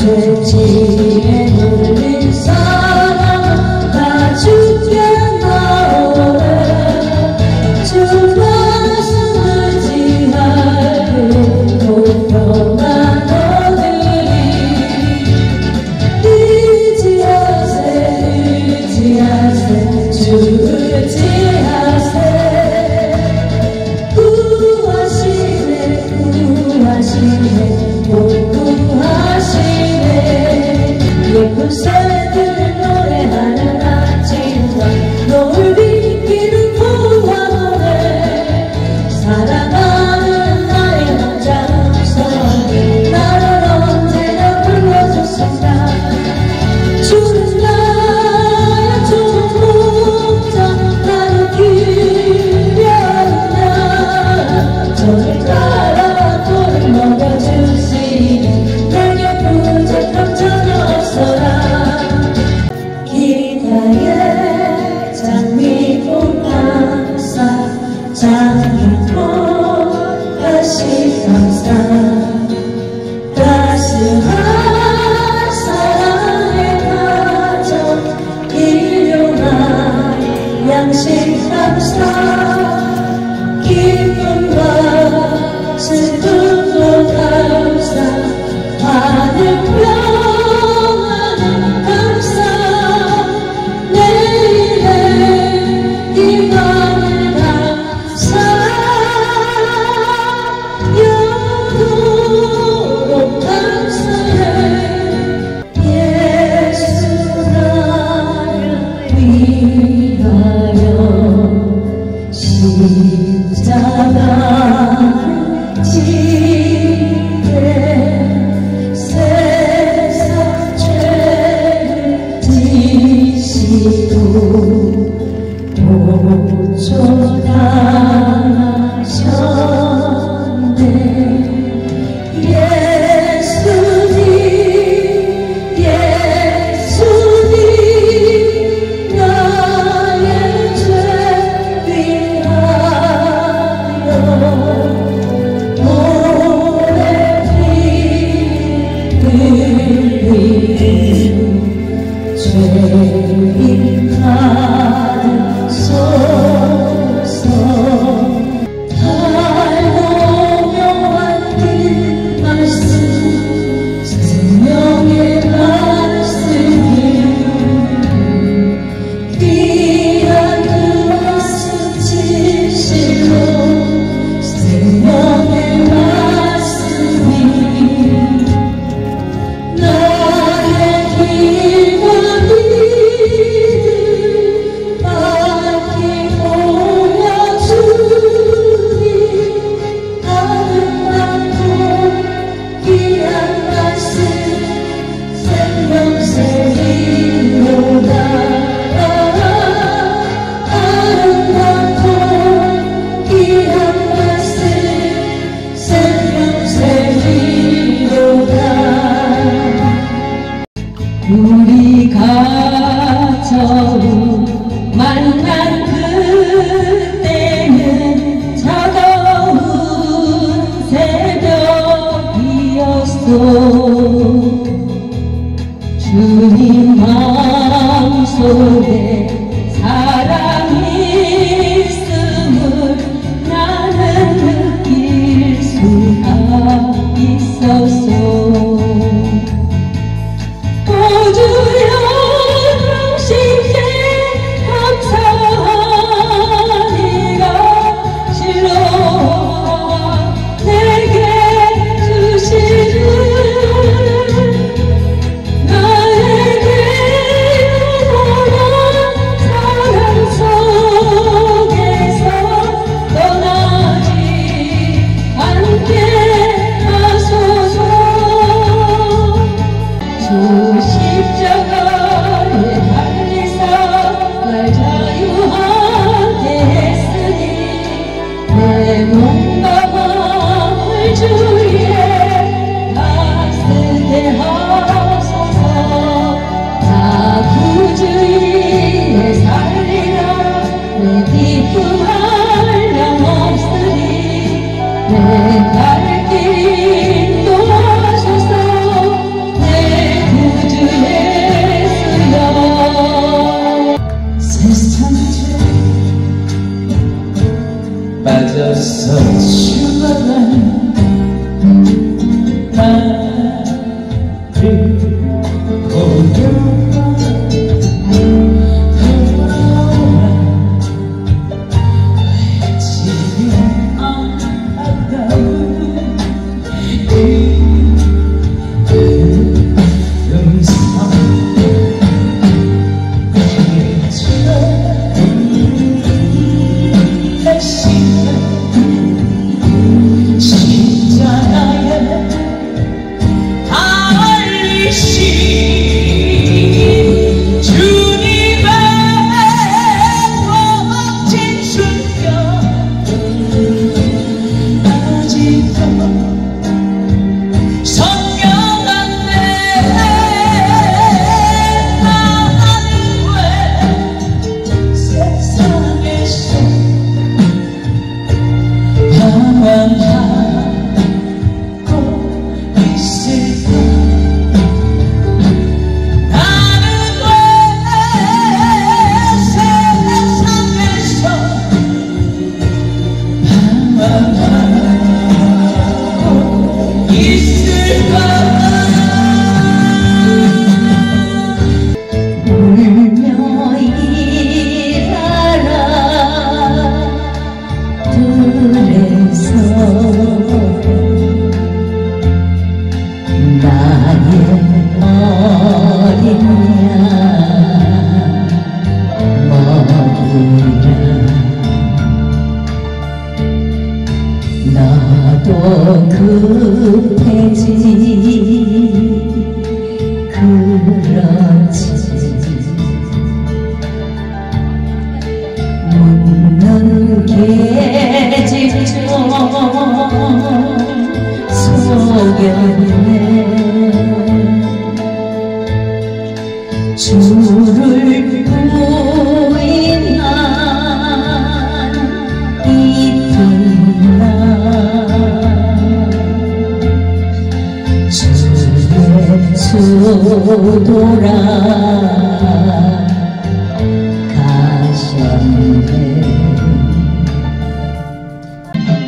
죄지에 눌린 사람 다 죽게 나오네. 주 말씀을 지하게 공평한 너들이 의지하세 의지하세 주를 의지하세. 구하시네 구하시네 복구하시네. 예쁜 새들 노래하는 아침과 너를 비키는 구화 노래. 사랑하는 나의 남자 음성이 나를 언제나 불러줬습니다. 주는 나의 좋은 목자 나를 기려하느냐. 저를 따라 돌을 먹여주시네. 내게 부족함 전혀 없어라. 기타에 장미꽃 감사 장미꽃 다시 감사. 따스한 사랑의 가정 일용할 양식 감사. 기쁨과 슬픔도 감사. 하늘 평안은 감사. 내일의 희망을 감사. 영원토록 감사해. 예수 나를 위하여 십자가를 지게 세상 죄를 지시고 보존하셨네. 예수님 예수님 나의 죄 위하여 오래 피 흘린 죄인 받으소서. 달고 묘한 그 말씀 생명의 말씀이 귀한 그 말씀 진실로 생명의 말씀이 나의 길과 길을 밝히 보여주니. 아름답고 귀한 말씀 생명샘이로다. 아름답고 귀한 말씀 생명샘이로다. 우리가 처음 만난 그때는 차가운 새벽이었어. 주님 마음속에 사랑이 있음을 나는 느낄 수가 있었어. 주여 당신께 감사하니가 실로 내게 주시는 나에게 영원한 사랑 속에서 떠나지 않게 하소서. 주 십자가에 달리사 날 자유하게 했으니 내 몸과 마음을 주위에 따스게 하소서. 나 구주인의 살리라 내 기쁨할 양 없으니 내 갈 길 인도하소서. 내 사라져서 죽어가는 나를 보며 나도 급해지 그렇지 묻는 계집종 속였네 주를 부인한 이쁜 날 주의 수도라 가셨네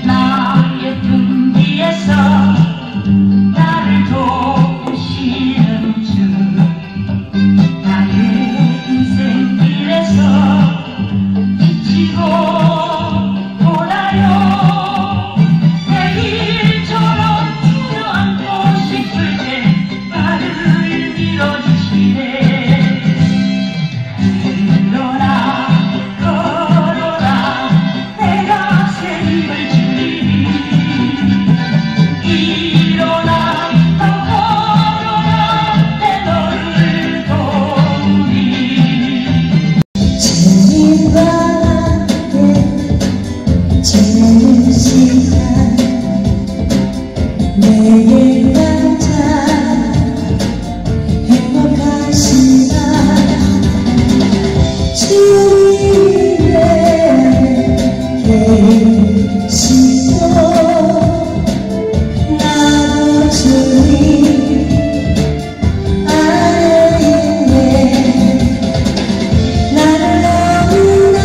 나의 등 뒤에서 나를 도우시는 주 나의 인생길에서 지치고 돌아요 내일처럼 주여 안고 싶을 때 나를 밀어주시네 일어나 걸어라 내가 새 힘을 주리니 일어나 걸어라 내 너를 도우리 주님과 지내는 시간 내게 가장 행복한 시간 주님의 계시고 나도 주님 안에 있네 나를 너무나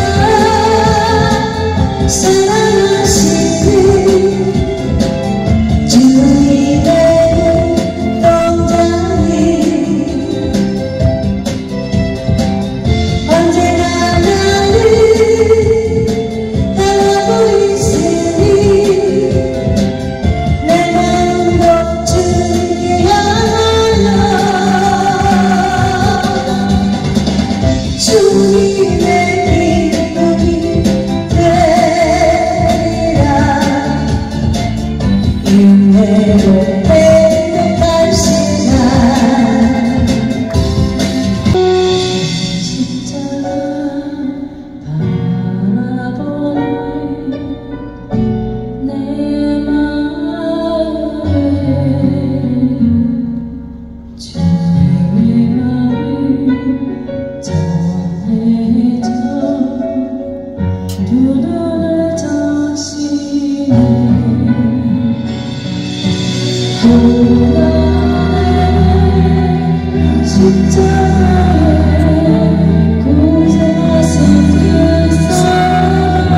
사랑하시는 주님의 동장님 언제나 나를 따라고 있으니 내 마음도 주님께 향하여 주님의 기쁨이 되리라 인내로 행복한 시간 십자가 바라보는 내 마음에 주의 마음을 전해줘 눈을 자시네 고난의 십자가에 고사선 그 사랑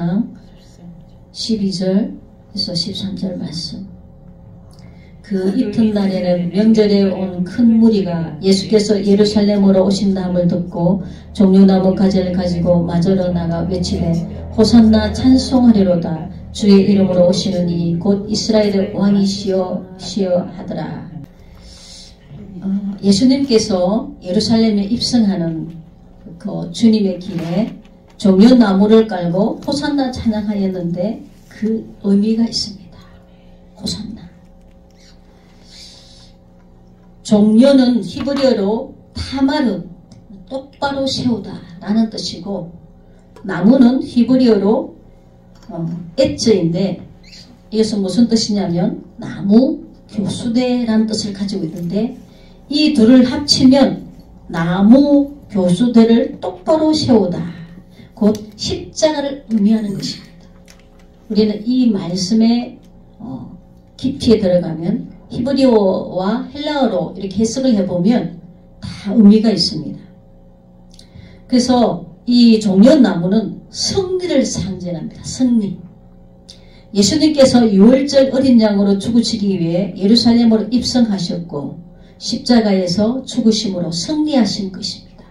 13장 12절에서 13절 말씀. 그 이튿날에는 명절에 온 큰 무리가 예수께서 예루살렘으로 오신다함을 듣고 종려나무 가지를 가지고 마저로 나가 외치되 호산나 찬송하리로다. 주의 이름으로 오시는 이 곧 이스라엘의 왕이시여 시여 하더라. 예수님께서 예루살렘에 입성하는 그 주님의 길에 종려나무를 깔고 호산나 찬양하였는데 그 의미가 있습니다. 호산나. 종려는 히브리어로 타마르, 똑바로 세우다 라는 뜻이고, 나무는 히브리어로 에츠인데, 이것은 무슨 뜻이냐면 나무 교수대라는 뜻을 가지고 있는데, 이 둘을 합치면 나무 교수대를 똑바로 세우다, 곧 십자가를 의미하는 것입니다. 우리는 이 말씀의 깊이에 들어가면 히브리어와 헬라어로 이렇게 해석을 해보면 다 의미가 있습니다. 그래서 이 종려나무는 승리를 상징합니다. 승리. 예수님께서 유월절 어린 양으로 죽으시기 위해 예루살렘으로 입성하셨고 십자가에서 죽으심으로 승리하신 것입니다.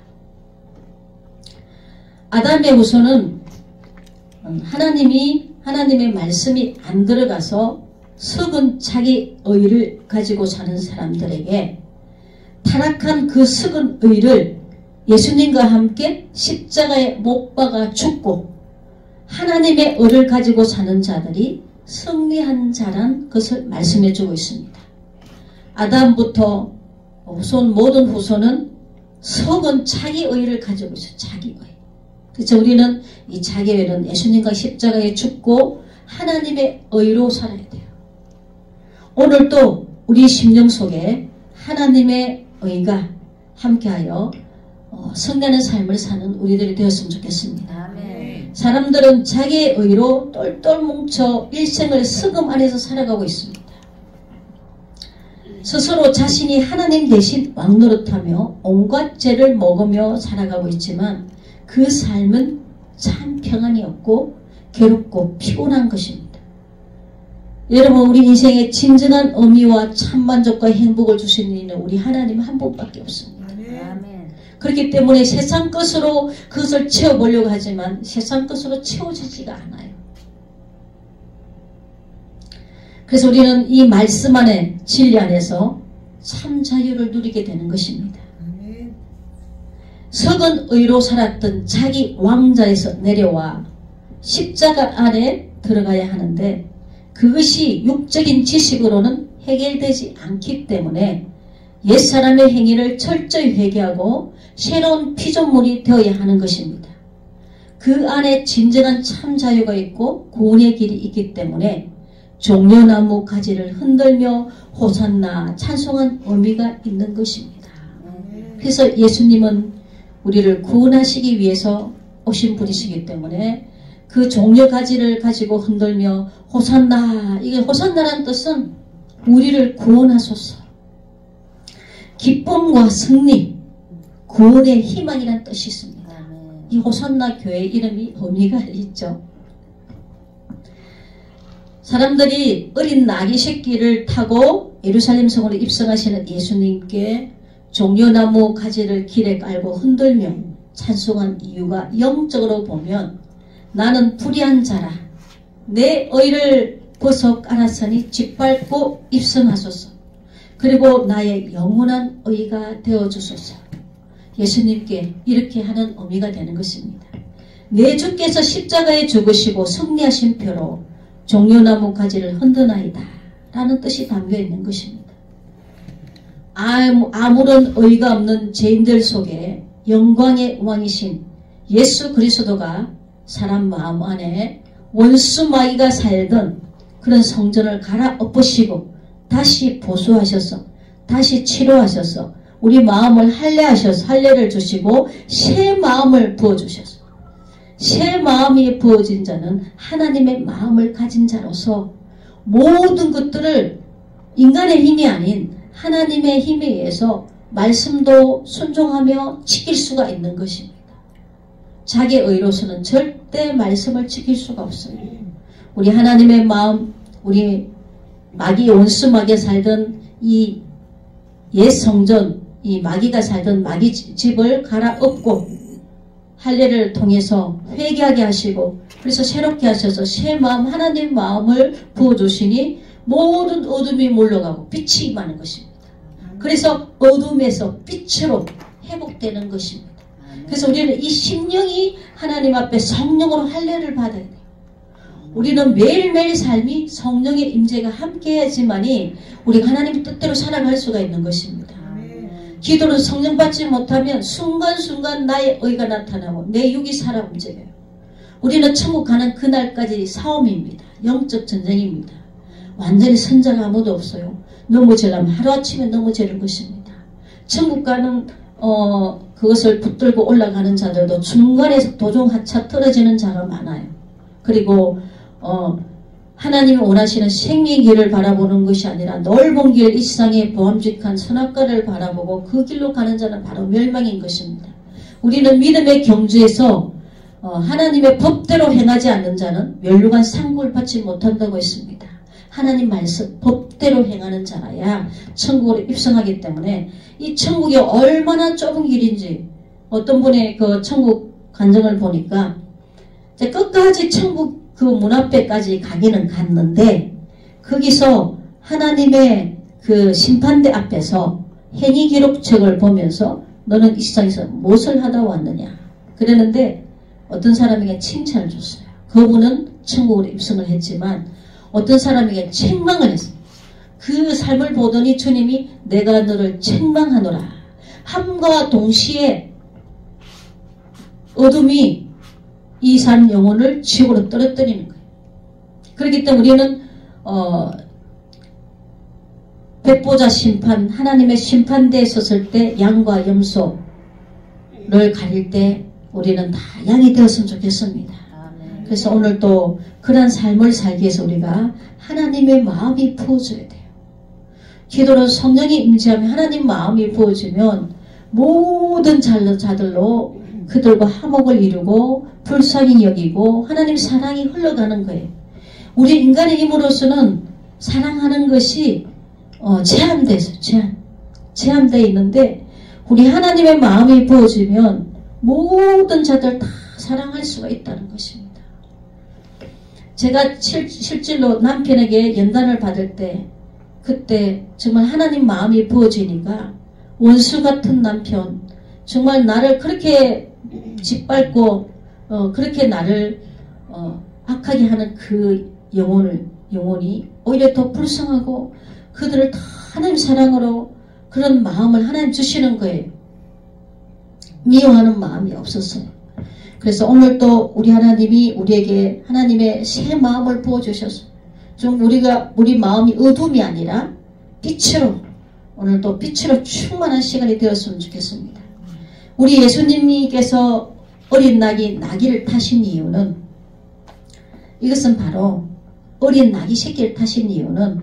아담의 후손은 하나님의 말씀이 안 들어가서 썩은 자기 의를 가지고 사는 사람들에게 타락한 그 썩은 의를 예수님과 함께 십자가에 못 박아 죽고 하나님의 의를 가지고 사는 자들이 승리한 자란 것을 말씀해 주고 있습니다. 아담부터 모든 후손은 썩은 자기 의를 가지고 있어요. 자기 의. 그래서 우리는 이 자기 의는 예수님과 십자가에 죽고 하나님의 의로 살아야 돼요. 오늘도 우리 심령 속에 하나님의 의가 함께하여 성내는 삶을 사는 우리들이 되었으면 좋겠습니다. 아멘. 사람들은 자기의 의로 똘똘 뭉쳐 일생을 썩음 안에서 살아가고 있습니다. 스스로 자신이 하나님 대신 왕노릇하며 온갖 죄를 먹으며 살아가고 있지만 그 삶은 참 평안이 없고 괴롭고 피곤한 것입니다. 여러분, 우리 인생의 진정한 의미와 참 만족과 행복을 주시는 이는 우리 하나님 한 분밖에 없습니다. 아멘. 그렇기 때문에 세상 것으로 그것을 채워보려고 하지만 세상 것으로 채워지지가 않아요. 그래서 우리는 이 말씀 안에 진리 안에서 참 자유를 누리게 되는 것입니다. 썩은 의로 살았던 자기 왕자에서 내려와 십자가 안에 들어가야 하는데 그것이 육적인 지식으로는 해결되지 않기 때문에 옛사람의 행위를 철저히 회개하고 새로운 피조물이 되어야 하는 것입니다. 그 안에 진정한 참 자유가 있고 구원의 길이 있기 때문에 종려나무 가지를 흔들며 호산나 찬송한 의미가 있는 것입니다. 그래서 예수님은 우리를 구원하시기 위해서 오신 분이시기 때문에 그 종려 가지를 가지고 흔들며 호산나, 이게 호산나라는 뜻은 우리를 구원하소서, 기쁨과 승리, 구원의 희망이라는 뜻이 있습니다. 이 호산나 교회 이름이 의미가 있죠. 사람들이 어린 나귀 새끼를 타고 예루살렘 성으로 입성하시는 예수님께 종려나무 가지를 길에 깔고 흔들며 찬송한 이유가 영적으로 보면 나는 불의한 자라 내 의를 벗어 깔았으니 짓밟고 입성하소서. 그리고 나의 영원한 의가 되어주소서. 예수님께 이렇게 하는 의미가 되는 것입니다. 내 주께서 십자가에 죽으시고 승리하신 표로 종려나무 가지를 흔드나이다 라는 뜻이 담겨 있는 것입니다. 아무런 의가 없는 죄인들 속에 영광의 왕이신 예수 그리스도가 사람 마음 안에 원수 마귀가 살던 그런 성전을 갈아엎으시고 다시 보수하셔서 다시 치료하셔서 우리 마음을 할례를 주시고 새 마음을 부어주셔서 새 마음이 부어진 자는 하나님의 마음을 가진 자로서 모든 것들을 인간의 힘이 아닌 하나님의 힘에 의해서 말씀도 순종하며 지킬 수가 있는 것입니다. 자기의 의로서는 절대 말씀을 지킬 수가 없어요. 우리 하나님의 마음, 우리 마귀 원수 마귀가 살던 이 옛 성전, 이 마귀가 살던 마귀 집을 갈아엎고 할례를 통해서 회개하게 하시고 그래서 새롭게 하셔서 새 마음, 하나님 마음을 부어주시니 모든 어둠이 물러가고 빛이 임하는 것입니다. 그래서 어둠에서 빛으로 회복되는 것입니다. 그래서 우리는 이 심령이 하나님 앞에 성령으로 할례를 받아야 돼요. 우리는 매일매일 삶이 성령의 임재가 함께해야지만이 우리가 하나님의 뜻대로 살아갈 수가 있는 것입니다. 기도는 성령 받지 못하면 순간순간 나의 의가 나타나고 내 육이 살아 움직여요. 우리는 천국 가는 그날까지 싸움입니다. 영적 전쟁입니다. 완전히 선자가 아무도 없어요. 넘어지려면 하루아침에 넘어지는 것입니다. 천국 가는 그것을 붙들고 올라가는 자들도 중간에서 도중하차 떨어지는 자가 많아요. 그리고 하나님이 원하시는 생명의 길을 바라보는 것이 아니라 넓은 길, 이 세상의 보암직한 선악과를 바라보고 그 길로 가는 자는 바로 멸망인 것입니다. 우리는 믿음의 경주에서 하나님의 법대로 행하지 않는 자는 멸류관 상급을 받지 못한다고 했습니다. 하나님 말씀 법대로 행하는 자라야 천국으로 입성하기 때문에 이 천국이 얼마나 좁은 길인지 어떤 분의 그 천국 간증을 보니까 끝까지 천국 그 문 앞에까지 가기는 갔는데 거기서 하나님의 그 심판대 앞에서 행위기록책을 보면서 너는 이 세상에서 무엇을 하다 왔느냐 그랬는데 어떤 사람에게 칭찬을 줬어요. 그분은 천국으로 입성을 했지만 어떤 사람에게 책망을 했어요. 그 삶을 보더니 주님이 내가 너를 책망하노라. 함과 동시에 어둠이 이 삶 영혼을 지옥으로 떨어뜨리는 거예요. 그렇기 때문에 우리는 백보자 심판, 하나님의 심판대에 섰을 때 양과 염소를 가릴 때 우리는 다 양이 되었으면 좋겠습니다. 그래서 오늘 또 그런 삶을 살기 위해서 우리가 하나님의 마음이 부어져야 돼요. 기도로 성령이 임재하면 하나님 마음이 부어지면 모든 자들로 그들과 화목을 이루고 불쌍히 여기고 하나님 사랑이 흘러가는 거예요. 우리 인간의 힘으로서는 사랑하는 것이 제한되어 있어요. 제한되어 있는데 우리 하나님의 마음이 부어지면 모든 자들 다 사랑할 수가 있다는 것입니다. 제가 실질로 남편에게 연단을 받을 때 그때 정말 하나님 마음이 부어지니까 원수 같은 남편 정말 나를 그렇게 짓밟고 그렇게 나를 악하게 하는 그 영혼이 오히려 더 불쌍하고 그들을 다 하나님 사랑으로 그런 마음을 하나님 주시는 거예요. 미워하는 마음이 없었어요. 그래서 오늘 또 우리 하나님이 우리에게 하나님의 새 마음을 부어주셔서 좀 우리 마음이 어둠이 아니라 빛으로 오늘 또 빛으로 충만한 시간이 되었으면 좋겠습니다. 우리 예수님께서 어린 나귀를 타신 이유는 이것은 바로 어린 나귀 새끼를 타신 이유는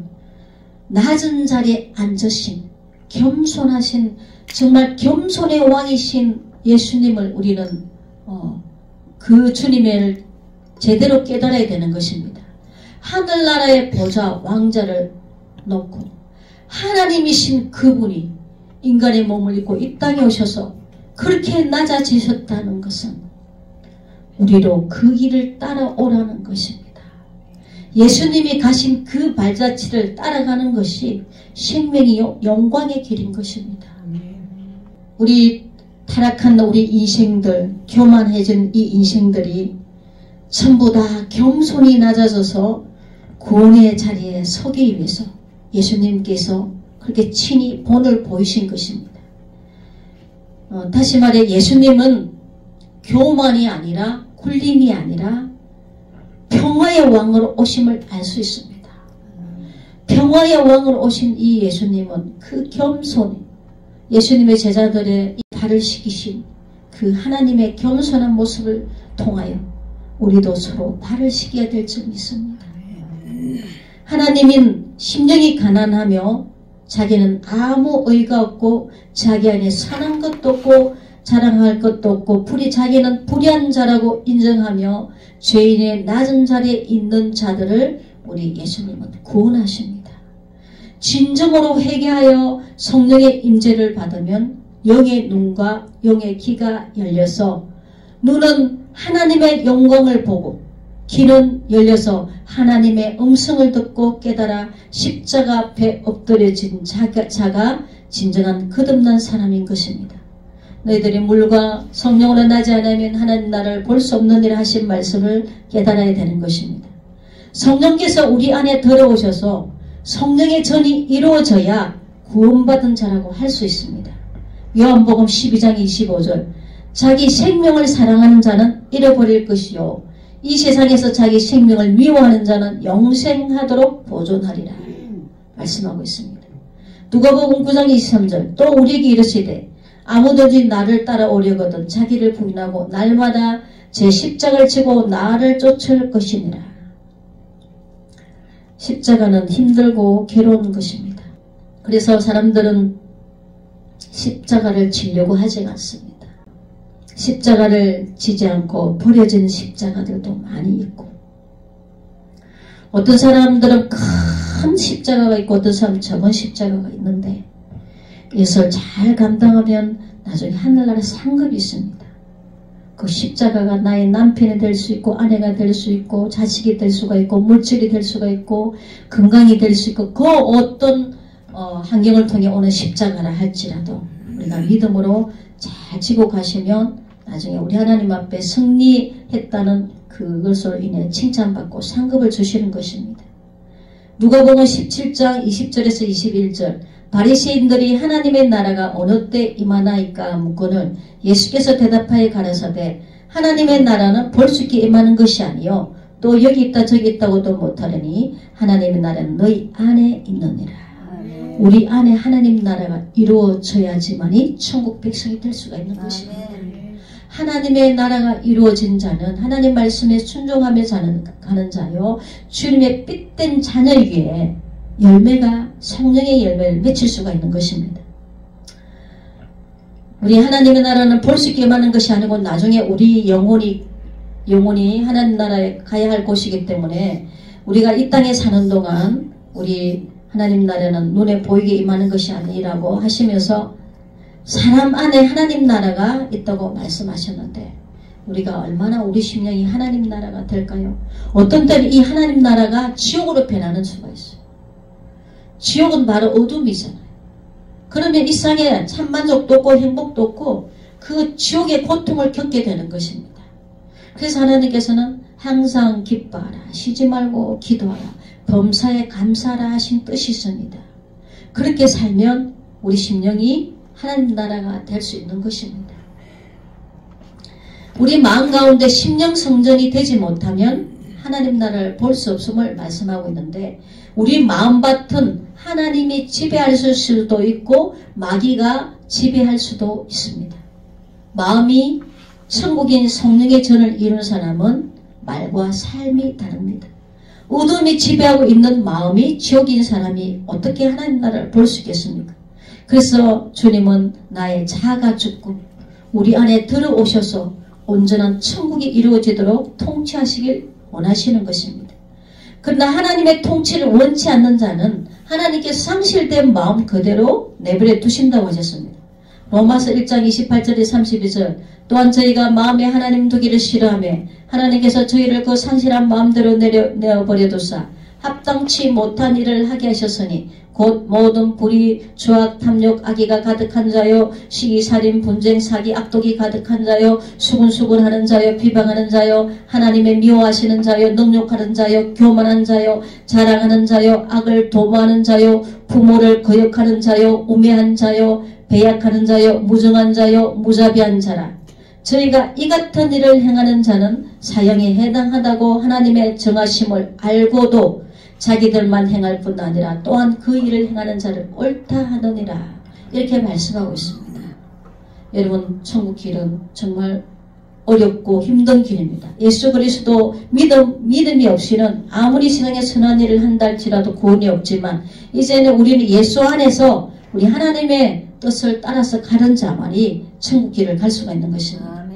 낮은 자리에 앉으신 겸손하신 정말 겸손의 왕이신 예수님을 우리는 그 주님을 제대로 깨달아야 되는 것입니다. 하늘나라의 보좌 왕자를 놓고 하나님이신 그분이 인간의 몸을 입고 이 땅에 오셔서 그렇게 낮아지셨다는 것은 우리로 그 길을 따라오라는 것입니다. 예수님이 가신 그 발자취를 따라가는 것이 생명이요 영광의 길인 것입니다. 우리 타락한 우리 인생들, 교만해진 이 인생들이 전부 다 겸손히 낮아져서 구원의 자리에 서기 위해서 예수님께서 그렇게 친히 본을 보이신 것입니다. 다시 말해 예수님은 교만이 아니라 굴림이 아니라 평화의 왕으로 오심을 알 수 있습니다. 평화의 왕으로 오신 이 예수님은 그 겸손히 예수님의 제자들의 발을 씻기신 그 하나님의 겸손한 모습을 통하여 우리도 서로 발을 씻겨야 될 줄 믿습니다. 하나님은 심령이 가난하며 자기는 아무 의가 없고 자기 안에 선한 것도 없고 자랑할 것도 없고 자기는 불의한 자라고 인정하며 죄인의 낮은 자리에 있는 자들을 우리 예수님은 구원하십니다. 진정으로 회개하여 성령의 임재를 받으면 영의 눈과 영의 귀가 열려서 눈은 하나님의 영광을 보고 귀는 열려서 하나님의 음성을 듣고 깨달아 십자가 앞에 엎드려진 자가 진정한 거듭난 사람인 것입니다. 너희들이 물과 성령으로 나지 않으면 하나님 나라를 볼 수 없느니라 하신 말씀을 깨달아야 되는 것입니다. 성령께서 우리 안에 들어오셔서 성령의 전이 이루어져야 구원받은 자라고 할 수 있습니다. 요한복음 12장 25절 자기 생명을 사랑하는 자는 잃어버릴 것이요 이 세상에서 자기 생명을 미워하는 자는 영생하도록 보존하리라 말씀하고 있습니다. 누가복음 9장 23절 또 우리에게 이르시되 아무든지 나를 따라오려거든 자기를 부인하고 날마다 제 십자가를 지고 나를 쫓을 것이니라. 십자가는 힘들고 괴로운 것입니다. 그래서 사람들은 십자가를 지려고 하지 않습니다. 십자가를 지지 않고 버려진 십자가들도 많이 있고 어떤 사람들은 큰 십자가가 있고 어떤 사람은 적은 십자가가 있는데 이것을 잘 감당하면 나중에 하늘나라 상급이 있습니다. 그 십자가가 나의 남편이 될 수 있고 아내가 될 수 있고 자식이 될 수가 있고 물질이 될 수가 있고 건강이 될 수 있고 그 어떤 환경을 통해 오는 십자가라 할지라도 우리가 믿음으로 잘 지고 가시면 나중에 우리 하나님 앞에 승리했다는 그것으로 인해 칭찬받고 상급을 주시는 것입니다. 누가복음 17장 20절에서 21절 바리새인들이 하나님의 나라가 어느 때 임하나이까 묻거늘 예수께서 대답하여 가라사대 하나님의 나라는 볼 수 있게 임하는 것이 아니요 또 여기 있다 저기 있다고도 못하려니 하나님의 나라는 너희 안에 있느니라. 우리 안에 하나님 나라가 이루어져야지만이 천국 백성이 될 수가 있는 것입니다. 하나님의 나라가 이루어진 자는 하나님 말씀에 순종하며 가는 자요 주님의 핏된 자녀이기에 열매가 성령의 열매를 맺힐 수가 있는 것입니다. 우리 하나님의 나라는 볼 수 있게 임하는 것이 아니고 나중에 우리 영혼이 하나님 나라에 가야 할 곳이기 때문에 우리가 이 땅에 사는 동안 우리 하나님 나라는 눈에 보이게 임하는 것이 아니라고 하시면서 사람 안에 하나님 나라가 있다고 말씀하셨는데 우리가 얼마나 우리 심령이 하나님 나라가 될까요? 어떤 때는 이 하나님 나라가 지옥으로 변하는 수가 있어요. 지옥은 바로 어둠이잖아요. 그러면 이 세상에 참만족도 없고 행복도 없고 그 지옥의 고통을 겪게 되는 것입니다. 그래서 하나님께서는 항상 기뻐하라, 쉬지 말고 기도하라, 범사에 감사하라 하신 뜻이 있습니다. 그렇게 살면 우리 심령이 하나님 나라가 될 수 있는 것입니다. 우리 마음 가운데 심령 성전이 되지 못하면 하나님 나라를 볼 수 없음을 말씀하고 있는데 우리 마음밭은 하나님이 지배할 수도 있고 마귀가 지배할 수도 있습니다. 마음이 천국인 성령의 전을 이룬 사람은 말과 삶이 다릅니다. 어둠이 지배하고 있는 마음이 지옥인 사람이 어떻게 하나님 나라를 볼 수 있겠습니까? 그래서 주님은 나의 자아가 죽고 우리 안에 들어오셔서 온전한 천국이 이루어지도록 통치하시길 원하시는 것입니다. 그러나 하나님의 통치를 원치 않는 자는 하나님께서 상실된 마음 그대로 내버려 두신다고 하셨습니다. 로마서 1장 28절에 32절 또한 저희가 마음에 하나님 두기를 싫어하며 하나님께서 저희를 그 상실한 마음대로 내어버려 두사 합당치 못한 일을 하게 하셨으니 곧 모든 불의, 죄악, 탐욕, 악의가 가득한 자요 시기, 살인, 분쟁, 사기, 악독이 가득한 자요 수군수군하는 자요 비방하는 자요 하나님의 미워하시는 자요 능욕하는 자요 교만한 자요 자랑하는 자요 악을 도모하는 자요 부모를 거역하는 자요 우매한 자요 배약하는 자요 무정한 자요 무자비한 자라. 저희가 이 같은 일을 행하는 자는 사형에 해당하다고 하나님의 정하심을 알고도 자기들만 행할 뿐 아니라 또한 그 일을 행하는 자를 옳다 하느니라. 이렇게 말씀하고 있습니다. 여러분 천국 길은 정말 어렵고 힘든 길입니다. 예수 그리스도 믿음이 없이는 아무리 세상에 선한 일을 한다 할지라도 구원이 없지만 이제는 우리는 예수 안에서 우리 하나님의 뜻을 따라서 가는 자만이 천국 길을 갈 수가 있는 것입니다.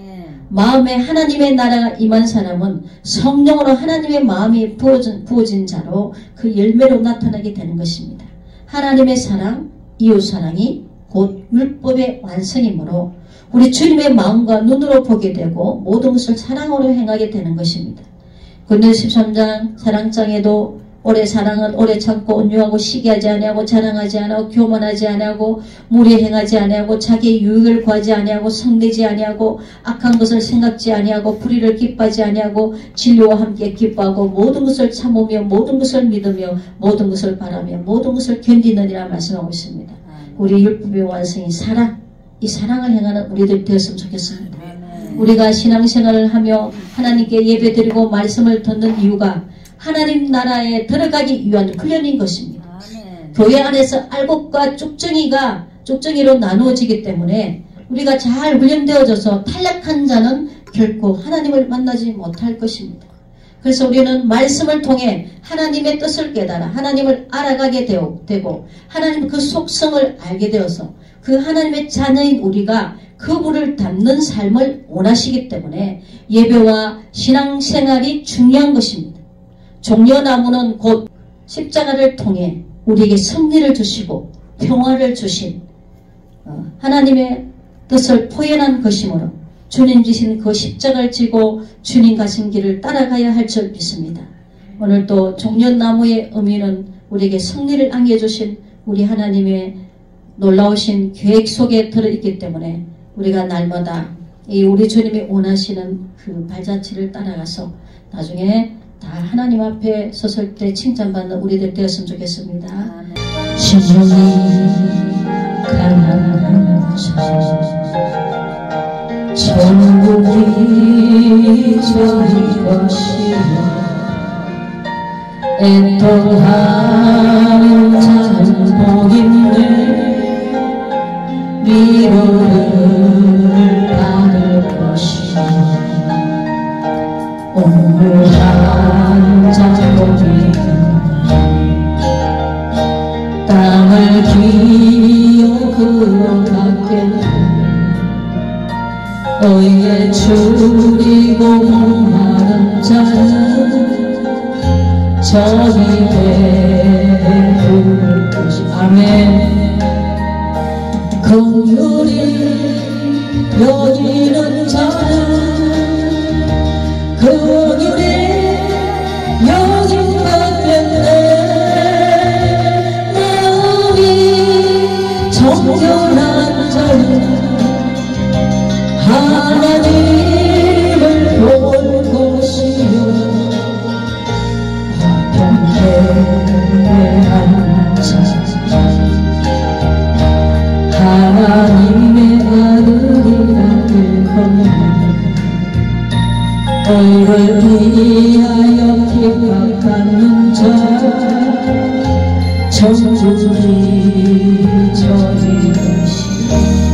마음에 하나님의 나라가 임한 사람은 성령으로 하나님의 마음이 부어진 자로 그 열매로 나타나게 되는 것입니다. 하나님의 사랑, 이웃사랑이 곧 율법의 완성이므로 우리 주님의 마음과 눈으로 보게 되고 모든 것을 사랑으로 행하게 되는 것입니다. 고린도 13장 사랑장에도 오래 사랑은 오래 참고 온유하고 시기하지 아니하고 자랑하지 아니하고 교만하지 아니하고 무례 행하지 아니하고 자기의 유익을 구하지 아니하고 성내지 아니하고 악한 것을 생각지 아니하고 불의를 기뻐하지 아니하고 진리와 함께 기뻐하고 모든 것을 참으며 모든 것을 믿으며 모든 것을 바라며 모든 것을 견디느니라 말씀하고 있습니다. 우리 율법의 완성이 사랑, 이 사랑을 행하는 우리들 되었으면 좋겠습니다. 우리가 신앙생활을 하며 하나님께 예배드리고 말씀을 듣는 이유가 하나님 나라에 들어가기 위한 훈련인 것입니다. 교회 안에서 알곡과 쭉정이로 나누어지기 때문에 우리가 잘 훈련되어져서 탈락한 자는 결코 하나님을 만나지 못할 것입니다. 그래서 우리는 말씀을 통해 하나님의 뜻을 깨달아 하나님을 알아가게 되고 하나님 그 속성을 알게 되어서 그 하나님의 자녀인 우리가 그분을 닮는 삶을 원하시기 때문에 예배와 신앙생활이 중요한 것입니다. 종려나무는 곧 십자가를 통해 우리에게 승리를 주시고 평화를 주신 하나님의 뜻을 포현한 것이므로 주님 지신 그 십자가를 지고 주님 가신 길을 따라가야 할 줄 믿습니다. 오늘 또 종려나무의 의미는 우리에게 승리를 안겨주신 우리 하나님의 놀라우신 계획 속에 들어있기 때문에 우리가 날마다 이 우리 주님이 원하시는 그 발자취를 따라가서 나중에 다 하나님 앞에 섰을 때 칭찬받는 우리들 되었으면 좋겠습니다. 신령이 가난한 천국이 저희 것이요 애통하는 자는 복인들 위로를 받을 것이요 오늘 한자복이 땅을 기어그어 갔겠네 의에 줄이고 목마른 자는 저기 배부를 것이 아멘 긍휼히 여기는 자는 긍휼히 여긴 받겠네 마음이 정결한 자는 하나님을 볼 것이요 화평케한 자 하나님의 아들이라 일컫는 너희를 위하여 기뻐하는 자 천국이 저희 것이요